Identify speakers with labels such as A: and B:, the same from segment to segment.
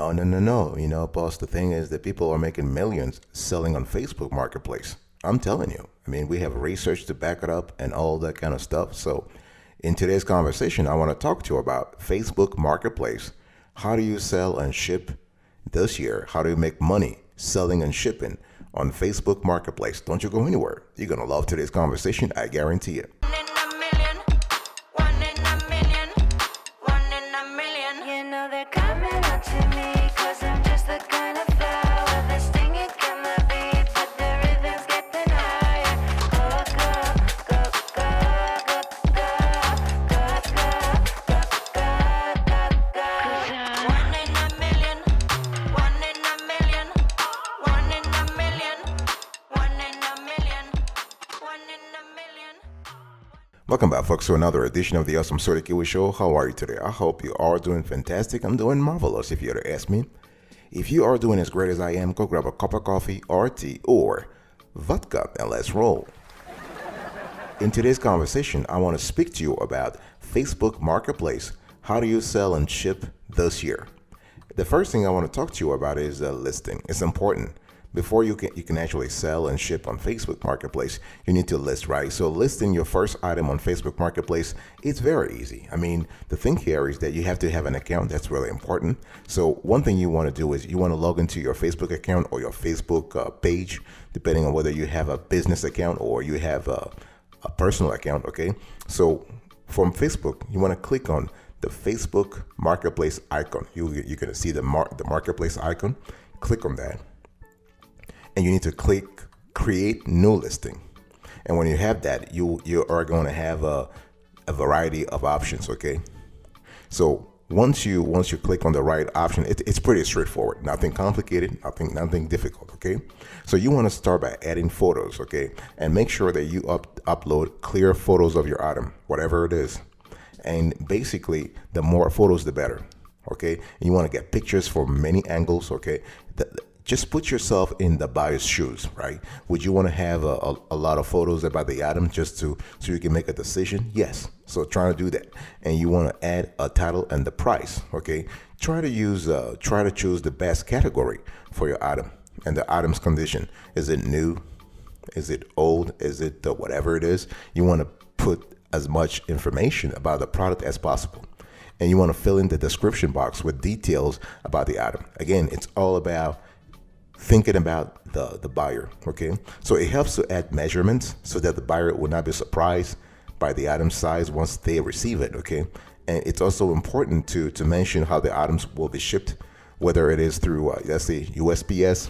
A: No, no, no, no. Boss, the thing is that people are making millions selling on Facebook Marketplace. I'm telling you. I mean, we have research to back it up and all that kind of stuff. So, in today's conversation, I want to talk to you about Facebook Marketplace. How do you sell and ship this year? How do you make money selling and shipping on Facebook Marketplace? Don't you go anywhere. You're going to love today's conversation. I guarantee it.
B: One in a million, one in a million, one in a million. You know they're coming up to me, cause I'm just the kind of flow with a stinging killer beat, but the rhythms getting higher. Go, go, go, go, go, go, go, go, go, go. One in a million, one in a million, one in a million, one in a million, one in a million.
A: Welcome back, folks, to another edition of the Awesome Sorta Kiwi Show. How are you today? I hope you are doing fantastic. I'm doing marvelous, if you were to ask me. If you are doing as great as I am, go grab a cup of coffee or tea or vodka and let's roll. In today's conversation, I want to speak to you about Facebook Marketplace. How do you sell and ship this year? The first thing I want to talk to you about is listing. It's important. Before you can actually sell and ship on Facebook Marketplace, you need to list, right? So listing your first item on Facebook Marketplace, it's very easy. I mean, the thing here is that you have to have an account. That's really important. So one thing you want to do is you want to log into your Facebook account or your Facebook page, depending on whether you have a business account or you have a personal account, okay? So from Facebook, you want to click on the Facebook Marketplace icon. You're going to see the Marketplace icon. Click on that. And you need to click create new listing. And when you have that, you are going to have a variety of options, okay? So once you click on the right option, it's pretty straightforward. Nothing complicated, nothing difficult, okay? So you want to start by adding photos, okay? And make sure that you upload clear photos of your item, whatever it is. And basically, the more photos, the better, okay? And you want to get pictures from many angles, okay? Just put yourself in the buyer's shoes, right? Would you want to have a lot of photos about the item just so you can make a decision? Yes. So try to do that. And you want to add a title and the price, okay? Try to choose the best category for your item and the item's condition. Is it new? Is it old? Is it whatever it is? You want to put as much information about the product as possible. And you want to fill in the description box with details about the item. Again, it's all about thinking about the buyer, okay? So it helps to add measurements so that the buyer will not be surprised by the item size once they receive it, okay? And it's also important to mention how the items will be shipped, whether it is through, let's say, USPS,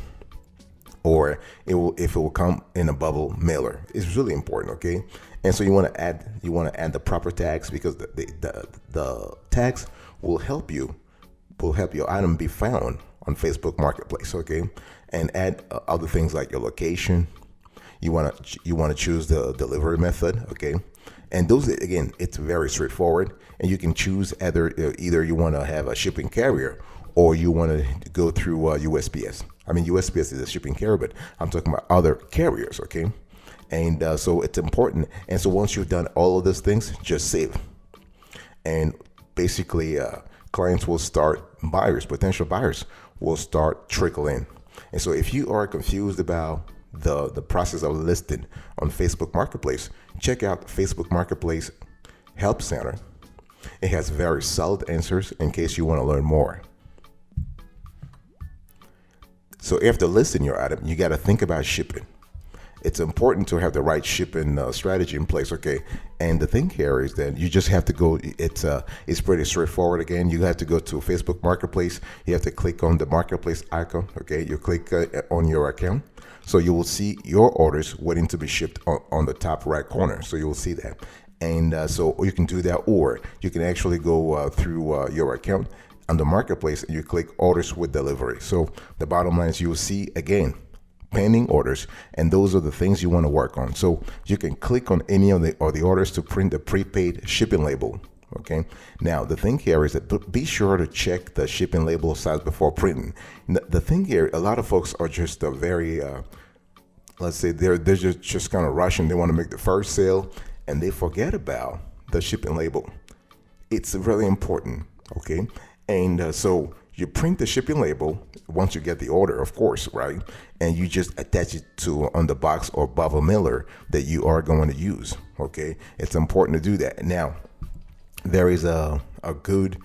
A: or if it will come in a bubble mailer. It's really important, okay? And so you want to add the proper tags, because the tags will help your item be found on Facebook Marketplace, okay? And add other things like your location. You want to choose the delivery method, okay? And those, again, it's very straightforward. And you can choose either you want to have a shipping carrier or you want to go through USPS. I mean, USPS is a shipping carrier, but I'm talking about other carriers, okay? And so it's important. And so once you've done all of those things, just save. And basically, clients will start, potential buyers will start trickling. And so if you are confused about the process of listing on Facebook Marketplace, check out Facebook Marketplace Help Center. It has very solid answers in case you want to learn more. So after listing your item, you got to think about shipping. It's important to have the right shipping strategy in place, okay? And the thing here is that you just have to go, it's pretty straightforward. Again, you have to go to Facebook Marketplace. You have to click on the Marketplace icon, okay? You click on your account. So you will see your orders waiting to be shipped on the top right corner. So you will see that. And so you can do that, or you can actually go through your account on the Marketplace and you click orders with delivery. So the bottom line is you will see, again, pending orders, and those are the things you want to work on. So you can click on any of the orders to print the prepaid shipping label, okay? Now, the thing here is that be sure to check the shipping label size before printing. The thing here, a lot of folks are just very, let's say they're just kind of rushing. They want to make the first sale, and they forget about the shipping label. It's really important, okay? And so You print the shipping label once you get the order, of course, right? And you just attach it to on the box or bubble mailer that you are going to use. Okay, it's important to do that. Now, there is a good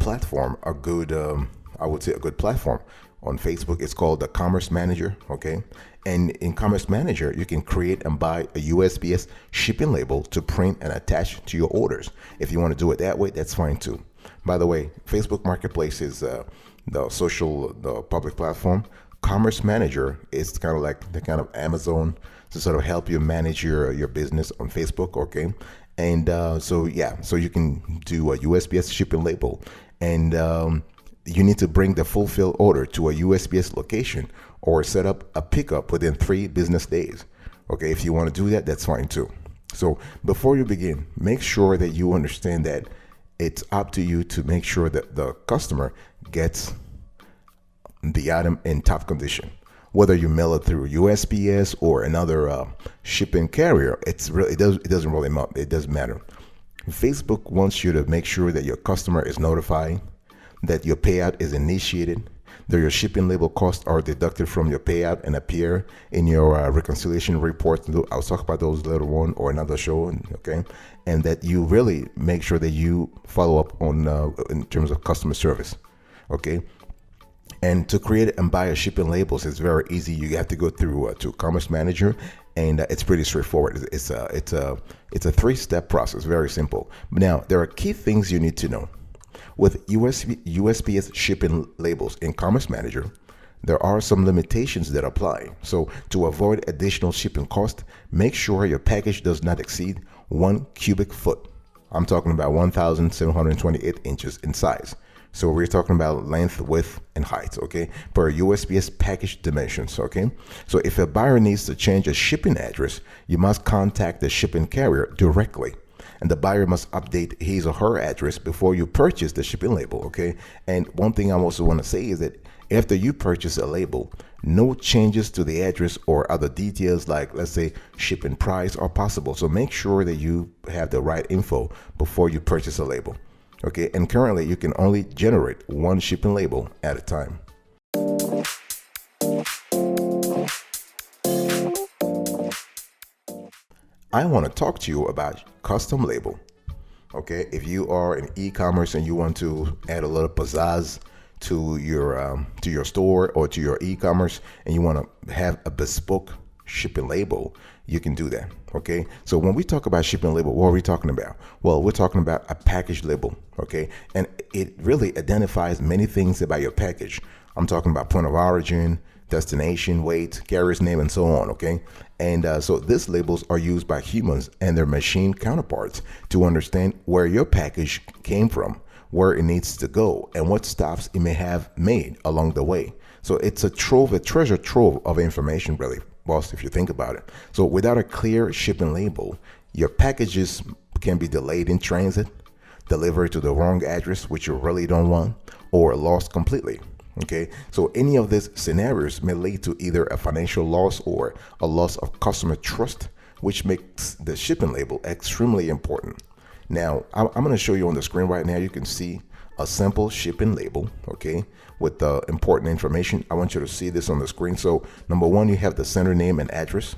A: platform, I would say a good platform on Facebook. It's called the Commerce Manager. Okay, and in Commerce Manager, you can create and buy a USPS shipping label to print and attach to your orders. If you want to do it that way, that's fine too. By the way, Facebook Marketplace is the public platform. Commerce Manager is kind of like the kind of Amazon to sort of help you manage your business on Facebook. Okay, and so you can do a USPS shipping label, and you need to bring the fulfilled order to a USPS location or set up a pickup within 3 business days. Okay, if you want to do that, that's fine too. So before you begin, make sure that you understand that it's up to you to make sure that the customer gets the item in top condition. Whether you mail it through USPS or another shipping carrier, it doesn't matter. Facebook wants you to make sure that your customer is notified, that your payout is initiated, that your shipping label costs are deducted from your payout and appear in your reconciliation report. I'll talk about those later on or another show. Okay, and that you really make sure that you follow up on in terms of customer service. Okay. And to create and buy a shipping labels is very easy. You have to go through to Commerce Manager, and it's pretty straightforward. It's a 3-step process, very simple. Now, there are key things you need to know. With USPS shipping labels in Commerce Manager, there are some limitations that apply. So to avoid additional shipping cost, make sure your package does not exceed 1 cubic foot. I'm talking about 1,728 inches in size. So we're talking about length, width, and height, okay, per USPS package dimensions, okay? So if a buyer needs to change a shipping address, you must contact the shipping carrier directly. And the buyer must update his or her address before you purchase the shipping label, okay? And one thing I also want to say is that after you purchase a label, no changes to the address or other details like, let's say, shipping price are possible. So make sure that you have the right info before you purchase a label. Okay, and currently you can only generate 1 shipping label at a time. I want to talk to you about custom label. Okay, if you are in e-commerce and you want to add a little pizzazz to your store or to your e-commerce, and you want to have a bespoke shipping label, you can do that. Okay, so when we talk about shipping label, what are we talking about? Well, we're talking about a package label. Okay, and it really identifies many things about your package. I'm talking about point of origin, destination, weight, carrier's name, and so on. Okay, and so these labels are used by humans and their machine counterparts to understand where your package came from, where it needs to go, and what stops it may have made along the way. So it's a treasure trove of information, really, boss, if you think about it. So without a clear shipping label, your packages can be delayed in transit, delivered to the wrong address, which you really don't want, or lost completely. Okay, so any of these scenarios may lead to either a financial loss or a loss of customer trust, which makes the shipping label extremely important. Now, I'm going to show you on the screen right now. You can see a simple shipping label, okay, with the important information. I want you to see this on the screen. So number 1, you have the sender name and address.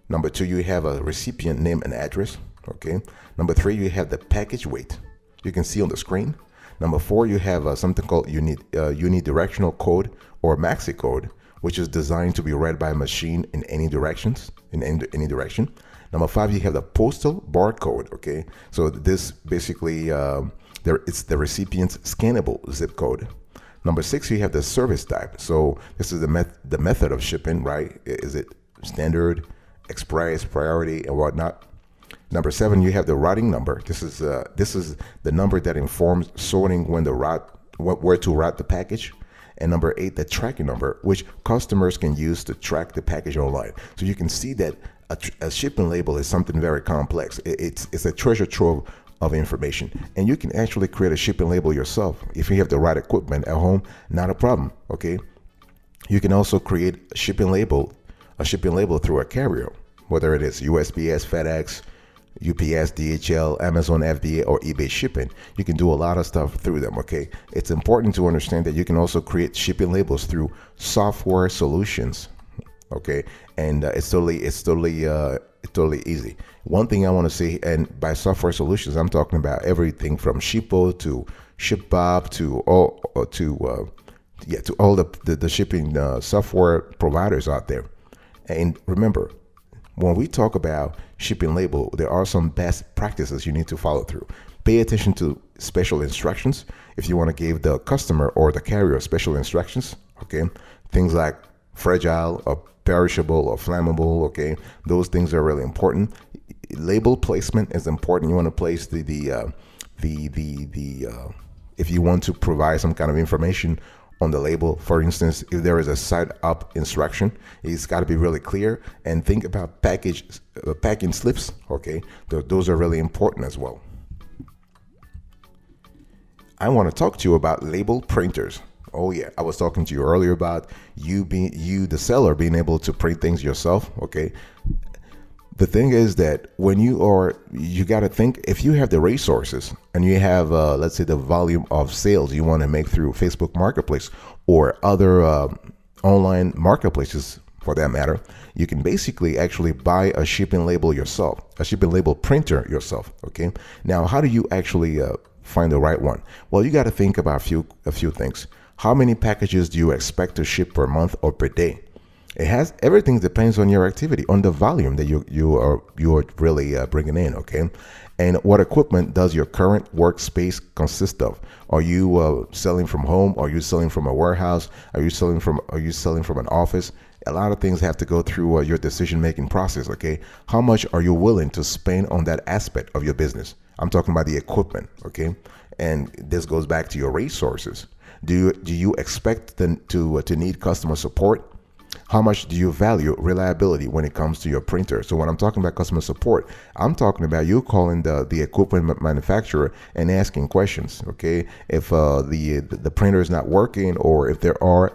A: Number 2, you have a recipient name and address. Okay. Number 3, you have the package weight. You can see on the screen. Number 4, you have something called unidirectional code or maxi code, which is designed to be read by a machine in any direction. Number 5, you have the postal barcode. Okay, so this basically it's the recipient's scannable zip code. Number 6, you have the service type. So this is the method of shipping, right? Is it standard, express, priority, and whatnot? Number 7, you have the routing number. This is the number that informs sorting where to route the package. And number 8, the tracking number, which customers can use to track the package online. So you can see that a shipping label is something very complex. It's a treasure trove of information, and you can actually create a shipping label yourself if you have the right equipment at home. Not a problem. Okay, you can also create a shipping label through a carrier, whether it is USPS, FedEx, UPS, DHL, Amazon FBA, or eBay shipping. You can do a lot of stuff through them, okay? It's important to understand that you can also create shipping labels through software solutions, okay? And it's totally easy. One thing I want to say, and by software solutions, I'm talking about everything from Shippo to ShipBob to all the shipping software providers out there. And remember, when we talk about shipping label, there are some best practices you need to follow through. Pay attention to special instructions if you want to give the customer or the carrier special instructions, okay? Things like fragile or perishable or flammable, okay? Those things are really important. Label placement is important. You want to place if you want to provide some kind of information on the label. For instance, if there is a side up instruction, it's got to be really clear. And think about packing slips, okay? Those are really important as well. I want to talk to you about label printers. Oh yeah, I was talking to you earlier about you the seller, being able to print things yourself, okay? The thing is that when you got to think, if you have the resources and you have, let's say, the volume of sales you want to make through Facebook Marketplace or other online marketplaces for that matter, you can basically actually buy a shipping label yourself, a shipping label printer yourself, okay? Now, how do you actually find the right one? Well, you got to think about a few things. How many packages do you expect to ship per month or per day? Everything depends on your activity, on the volume that you are really bringing in, okay? And what equipment does your current workspace consist of? Are you selling from home? Are you selling from a warehouse? Are you selling from an office? A lot of things have to go through your decision-making process, okay? How much are you willing to spend on that aspect of your business? I'm talking about the equipment, okay? And this goes back to your resources. Do you expect to need customer support? How much do you value reliability when it comes to your printer? So when I'm talking about customer support, I'm talking about you calling the equipment manufacturer and asking questions, okay? If the printer is not working, or if there are,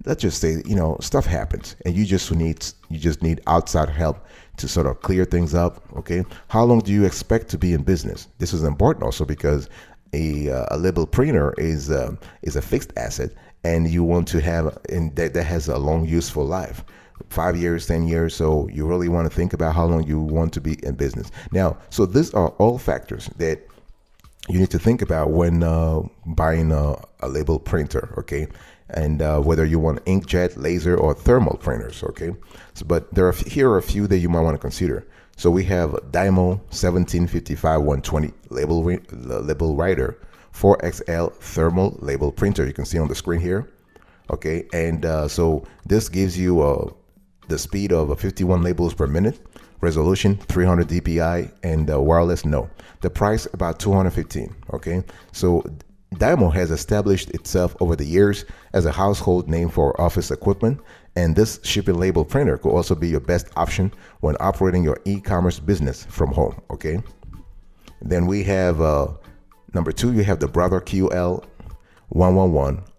A: let's just say, stuff happens and you just need outside help to sort of clear things up, okay? How long do you expect to be in business? This is important also because a label printer is a fixed asset, and you want to have that has a long useful life, 5 years, 10 years. So you really want to think about how long you want to be in business. Now, so these are all factors that you need to think about when buying a label printer, okay? And whether you want inkjet, laser, or thermal printers, okay? So, but here are a few that you might want to consider. So we have Dymo 1755-120 label writer, 4XL thermal label printer. You can see on the screen here, okay? And so this gives you the speed of 51 labels per minute, resolution 300 dpi, and wireless no. The price about $215, okay? So Dymo has established itself over the years as a household name for office equipment, and this shipping label printer could also be your best option when operating your e-commerce business from home, okay? Then we have number 2, you have the Brother QL111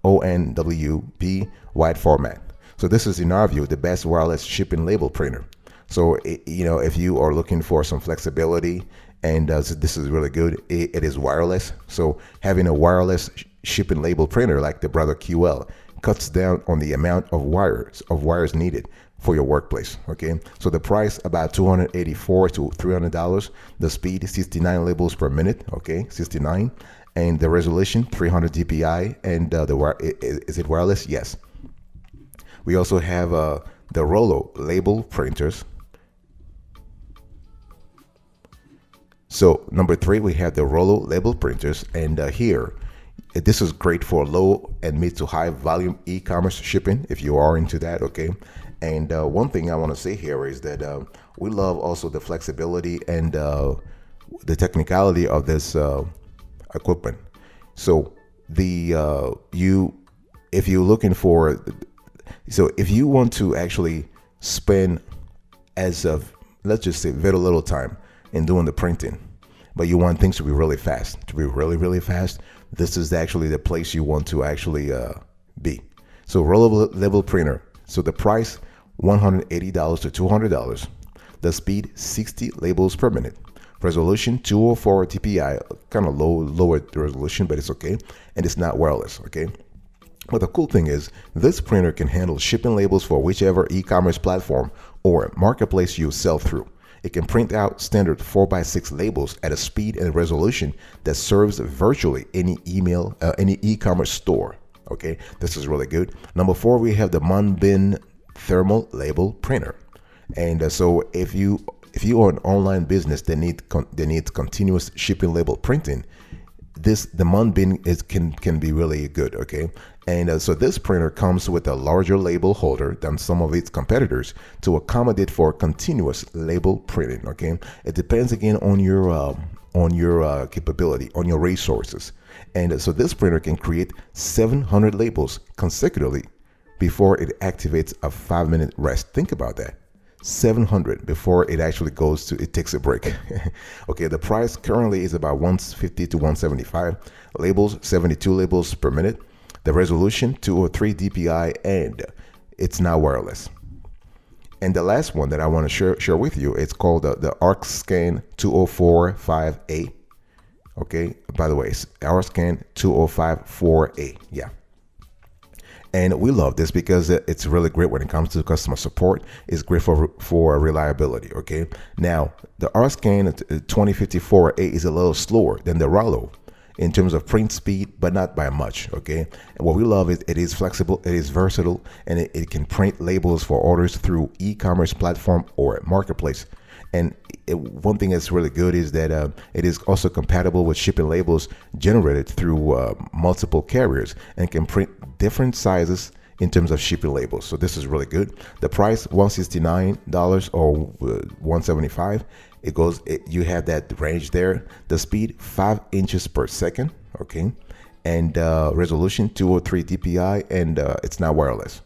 A: ONWB wide format. So this is, in our view, the best wireless shipping label printer. So, if you are looking for some flexibility, and this is really good, it is wireless. So having a wireless shipping label printer like the Brother QL cuts down on the amount of wires needed for your workplace, okay? So the price about $284 to $300. The speed is 69 labels per minute, okay? 69. And the resolution 300 dpi. And is it wireless? Yes. We also have the Rollo label printers. So number 3, we have the Rollo label printers, and here, this is great for low and mid to high volume e-commerce shipping if you are into that, okay? And one thing I want to say here is that we love also the flexibility and the technicality of this equipment. So if you're looking for, so if you want to actually spend let's just say very little time in doing the printing, but you want things to be really fast, really fast, this is actually the place you want to actually be. So Rollo label printer. So the price, $180 to $200. The speed, 60 labels per minute. resolution 204 dpi, kind of lower resolution, but it's okay. And it's not wireless, okay. But the cool thing is this printer can handle shipping labels for whichever e-commerce platform or marketplace you sell through. It can print out standard 4x6 labels at a speed and resolution that serves virtually any any e-commerce store. Okay, this is really good. Number 4, we have the Munbin thermal label printer. And so if you are an online business that needs continuous shipping label printing, the Munbin can be really good, okay. And so this printer comes with a larger label holder than some of its competitors to accommodate for continuous label printing, okay. It depends again on your capability, on your resources. And so this printer can create 700 labels consecutively before it activates a 5-minute rest. Think about that. 700 before it actually it takes a break. Okay, the price currently is about 150 to 175. Labels, 72 labels per minute. The resolution 203 dpi, and it's now wireless. And the last one that I want to share with you, it's called the ArcScan 2045A. Okay, by the way, it's ArcScan 2054A. Yeah. And we love this because it's really great when it comes to customer support. It's great for reliability, okay? Now, the ArcScan 2054A is a little slower than the Rollo in terms of print speed, but not by much, okay? And what we love is it is flexible, it is versatile, and it can print labels for orders through e-commerce platform or marketplace. And one thing that's really good is that it is also compatible with shipping labels generated through multiple carriers and can print different sizes in terms of shipping labels. So this is really good. The price, $169 or $175. You have that range there. The speed, 5 inches per second, okay? And resolution 203 dpi, and it's now wireless.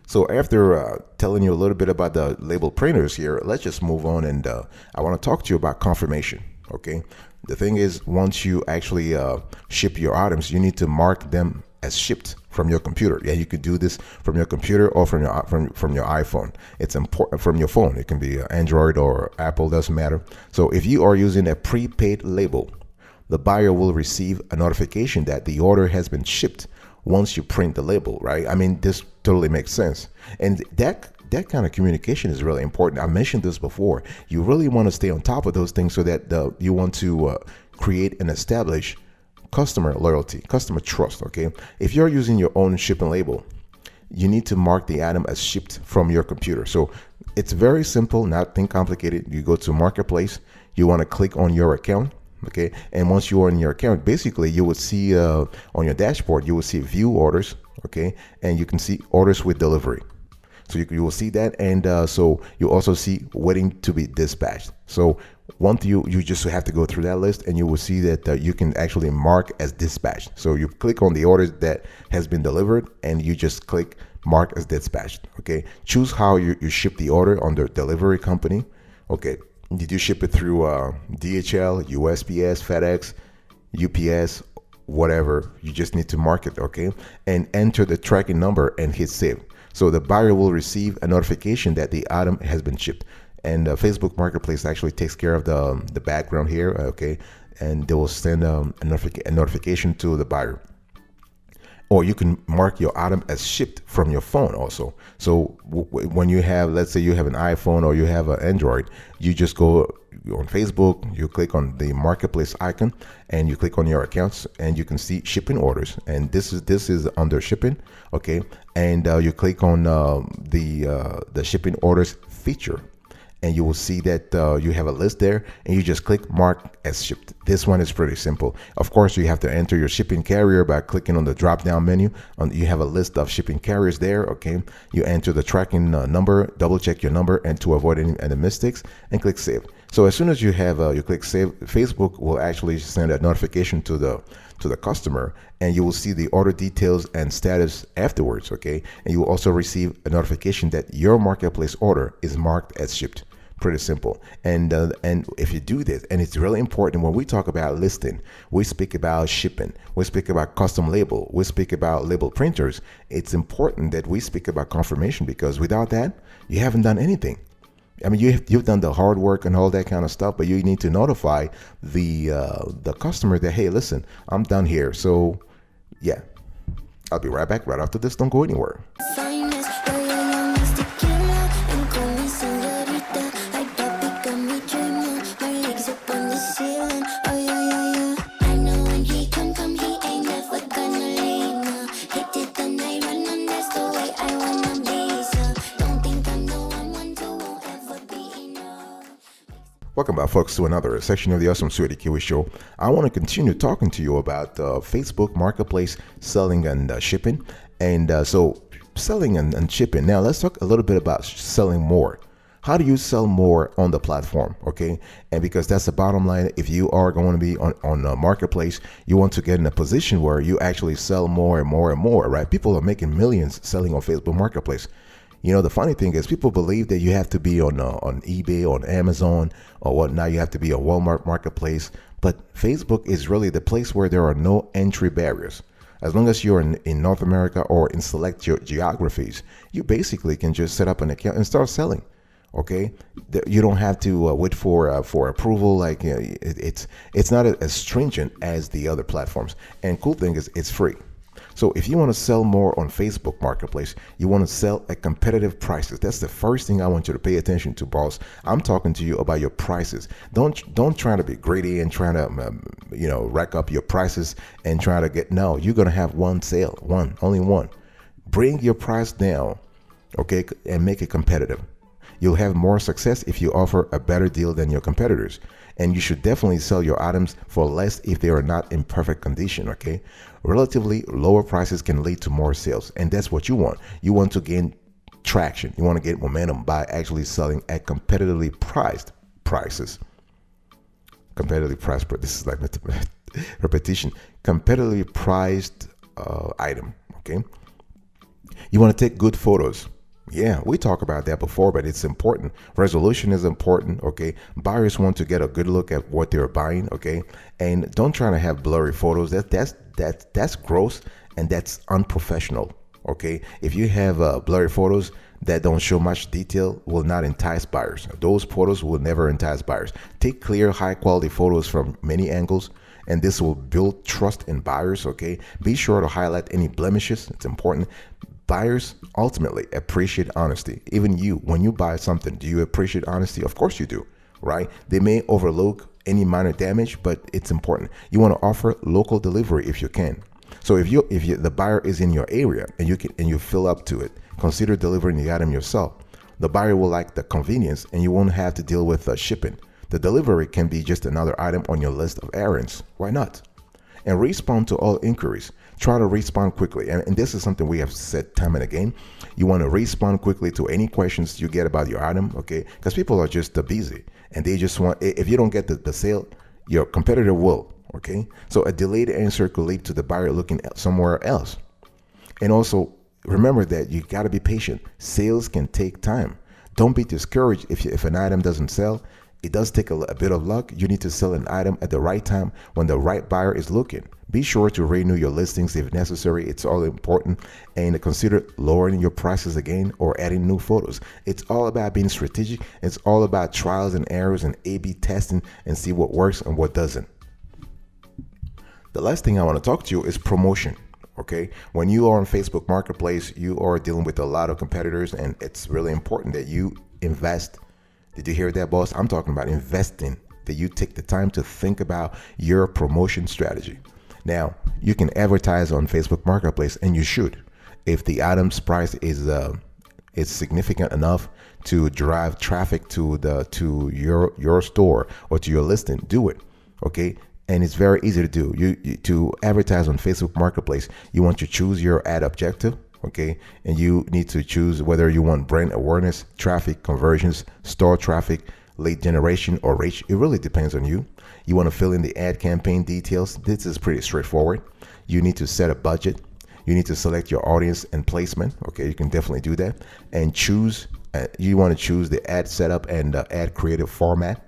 A: So after telling you a little bit about the label printers here, let's just move on, and I want to talk to you about confirmation, okay? The thing is, once you actually ship your items, you need to mark them as shipped from your computer. Yeah, you could do this from your computer or from your iPhone. It's important from your phone. It can be Android or Apple, doesn't matter. So if you are using a prepaid label, the buyer will receive a notification that the order has been shipped once you print the label, right? I mean, this totally makes sense. And that kind of communication is really important. I mentioned this before. You really want to stay on top of those things so that you want to create and establish customer loyalty, customer trust, okay? If you're using your own shipping label, you need to mark the item as shipped from your computer. So it's very simple, nothing complicated. You go to Marketplace, you want to click on your account, okay? And once you are in your account, basically you will see on your dashboard, you will see view orders, okay? And you can see orders with delivery. So you will see that, and so you also see waiting to be dispatched. So once you just have to go through that list, and you will see that you can actually mark as dispatched. So you click on the orders that has been delivered, and you just click mark as dispatched. Okay, choose how you ship the order under delivery company. Okay, did you ship it through DHL, USPS, FedEx, UPS, whatever? You just need to mark it, okay, and enter the tracking number and hit save. So the buyer will receive a notification that the item has been shipped. And Facebook Marketplace actually takes care of the background here, okay? And they will send a notification to the buyer. Or you can mark your item as shipped from your phone also. So when you have, let's say you have an iPhone or you have an Android, you just go on Facebook, you click on the Marketplace icon, and you click on your accounts, and you can see shipping orders. And this is under shipping, okay? And you click on the shipping orders feature, and you will see that you have a list there, and you just click mark as shipped. This one is pretty simple. Of course, you have to enter your shipping carrier by clicking on the drop down menu. You have a list of shipping carriers there, okay? You enter the tracking number, double check your number, and to avoid any mistakes, and click save. So as soon as you have you click save, Facebook will actually send a notification to the customer, and you will see the order details and status afterwards, okay? And you will also receive a notification that your Marketplace order is marked as shipped. Pretty simple. And if you do this, and it's really important when we talk about listing, we speak about shipping, we speak about custom label, we speak about label printers. It's important that we speak about confirmation, because without that, you haven't done anything. I mean, you've done the hard work and all that kind of stuff, but you need to notify the customer that, hey, listen, I'm done here. So yeah, I'll be right back right after this. Don't go anywhere.
C: Finest, yeah, yeah, yeah, Mr. Killer. And call me señorita. Like that, got me dreaming. My legs up on the ceiling. Oh, yeah, yeah, yeah. I know when he come, he ain't never gonna leave. No. Hit it the night run, and that's the way I wanna be. So don't think I'm the one to won't ever be enough.
A: Welcome back, folks, to another section of the Awesome Sweetie Kiwi Show. I want to continue talking to you about Facebook Marketplace selling and shipping. And so selling and shipping. Now, let's talk a little bit about selling more. How do you sell more on the platform? Okay. And because that's the bottom line, if you are going to be on a marketplace, you want to get in a position where you actually sell more and more and more, right? People are making millions selling on Facebook Marketplace. You know, the funny thing is people believe that you have to be on eBay, on Amazon, or whatnot. You have to be on Walmart Marketplace. But Facebook is really the place where there are no entry barriers. As long as you're in North America or in select geographies, you basically can just set up an account and start selling. Okay, you don't have to wait for approval. Like, you know, it's not as stringent as the other platforms. And cool thing is it's free. So if you want to sell more on Facebook Marketplace, you want to sell at competitive prices. That's the first thing I want you to pay attention to, boss. I'm talking to you about your prices. Don't try to be greedy and trying to rack up your prices and try to get. No, you're gonna have one sale, only one. Bring your price down, okay, and make it competitive. You'll have more success if you offer a better deal than your competitors. And you should definitely sell your items for less if they are not in perfect condition, okay? Relatively lower prices can lead to more sales, and that's what you want. You want to gain traction. You want to get momentum by actually selling at competitively priced prices. Competitively priced, but this is like repetition. Competitively priced item, okay? You want to take good photos. Yeah, we talked about that before, but it's important. Resolution is important, okay? Buyers want to get a good look at what they're buying, okay? And don't try to have blurry photos. That's gross and that's unprofessional, okay? If you have blurry photos that don't show much detail, will not entice buyers. Those photos will never entice buyers. Take clear, high-quality photos from many angles, and this will build trust in buyers, okay? Be sure to highlight any blemishes. It's important. Buyers ultimately appreciate honesty. Even you, when you buy something, do you appreciate honesty? Of course you do, right? They may overlook any minor damage, but it's important. You want to offer local delivery if you can. So if the buyer is in your area and you fill up to it, consider delivering the item yourself. The buyer will like the convenience and you won't have to deal with shipping. The delivery can be just another item on your list of errands. Why not? And respond to all inquiries. Try to respond quickly. And this is something we have said time and again. You want to respond quickly to any questions you get about your item, okay? Because people are just busy and they just want, if you don't get the sale, your competitor will, okay? So a delayed answer could lead to the buyer looking somewhere else. And also remember that you got to be patient. Sales can take time. Don't be discouraged if an item doesn't sell. It does take a bit of luck. You need to sell an item at the right time when the right buyer is looking. Be sure to renew your listings if necessary. It's all important. And consider lowering your prices again or adding new photos. It's all about being strategic. It's all about trials and errors and A/B testing and see what works and what doesn't. The last thing I want to talk to you is promotion. Okay, when you are on Facebook Marketplace, you are dealing with a lot of competitors, and it's really important that you invest. Did you hear that, boss? I'm talking about investing, that you take the time to think about your promotion strategy. Now, you can advertise on Facebook Marketplace, and you should. If the item's price is significant enough to drive traffic to your store or to your listing, do it. Okay, and it's very easy to do. You to advertise on Facebook Marketplace, you want to choose your ad objective. Okay, and you need to choose whether you want brand awareness, traffic, conversions, store traffic, lead generation, or reach. It really depends on you. You want to fill in the ad campaign details. This is pretty straightforward. You need to set a budget. You need to select your audience and placement. Okay, you can definitely do that. And choose You want to choose the ad setup and ad creative format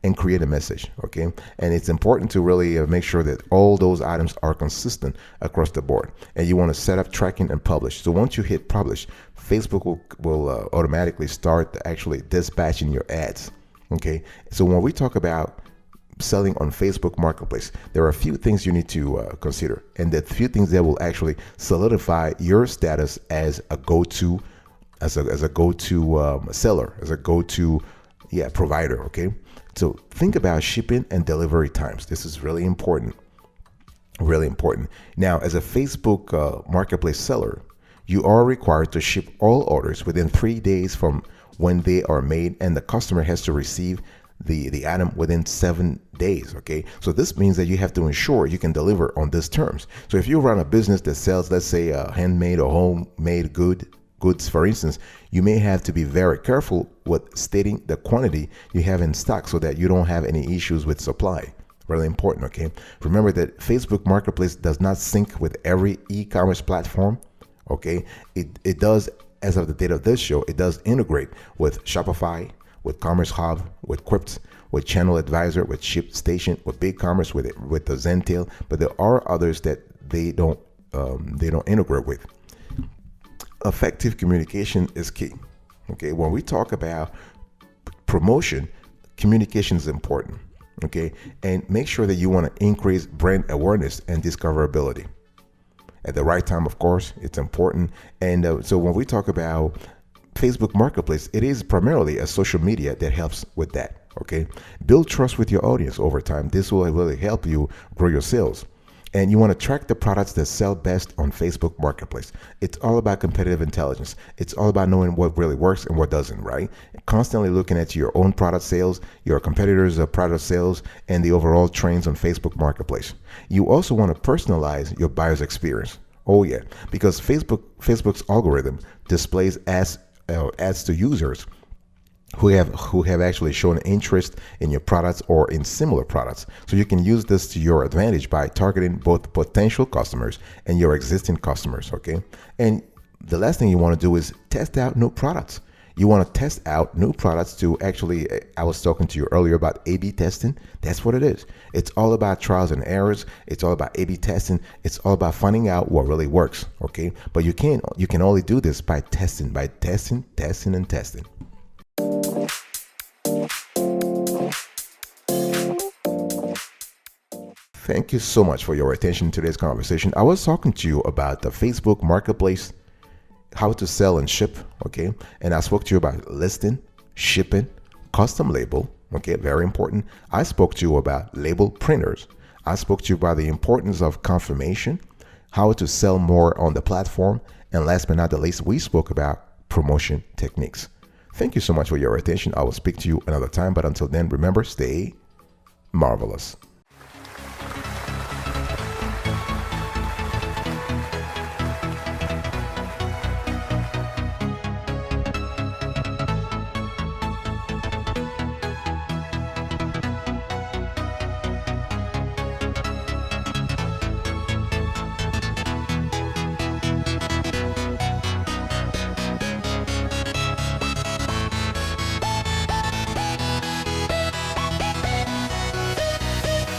A: and create a message. Okay. And it's important to really make sure that all those items are consistent across the board. And you want to set up tracking and publish. So once you hit publish, Facebook will automatically start actually dispatching your ads. Okay. So when we talk about selling on Facebook Marketplace, there are a few things you need to consider, and the few things that will actually solidify your status as a go-to, as a go-to seller, as a go-to provider. Okay, so think about shipping and delivery times. This is really important, really important. Now, as a Facebook Marketplace seller, you are required to ship all orders within 3 days from when they are made, and the customer has to receive the item within 7 days. Okay, so this means that you have to ensure you can deliver on these terms. So if you run a business that sells, let's say, handmade or homemade goods, for instance, you may have to be very careful with stating the quantity you have in stock so that you don't have any issues with supply. Really important. Okay, remember that Facebook Marketplace does not sync with every e-commerce platform. Okay, it does, as of the date of this show, it does integrate with Shopify, with Commerce Hub, with Quipt, with Channel Advisor, with ShipStation, with BigCommerce, with the Zentel, but there are others that they don't integrate with. Effective communication is key. Okay, when we talk about promotion, communication is important. Okay, and make sure that you want to increase brand awareness and discoverability at the right time. Of course, it's important. And so when we talk about Facebook Marketplace, it is primarily a social media that helps with that. Okay, build trust with your audience over time. This will really help you grow your sales. And you want to track the products that sell best on Facebook Marketplace. It's all about competitive intelligence. It's all about knowing what really works and what doesn't, right? Constantly looking at your own product sales, your competitors' product sales, and the overall trends on Facebook Marketplace. You also want to personalize your buyer's experience. Oh yeah, because Facebook's algorithm displays ads to users who have actually shown interest in your products or in similar products. So you can use this to your advantage by targeting both potential customers and your existing customers. Okay, and the last thing you want to do is test out new products. You want to test out new products to actually, I was talking to you earlier about A/B testing. That's what it is. It's all about trials and errors. It's all about A/B testing. It's all about finding out what really works. Okay, but you can only do this by testing, and testing. Thank you so much for your attention to today's conversation. I was talking to you about the Facebook Marketplace, how to sell and ship. Okay, and I spoke to you about listing, shipping, custom label. Okay, very important. I spoke to you about label printers. I spoke to you about the importance of confirmation, how to sell more on the platform, and last but not the least, we spoke about promotion techniques. Thank you so much for your attention. I will speak to you another time, but until then, remember, stay marvelous.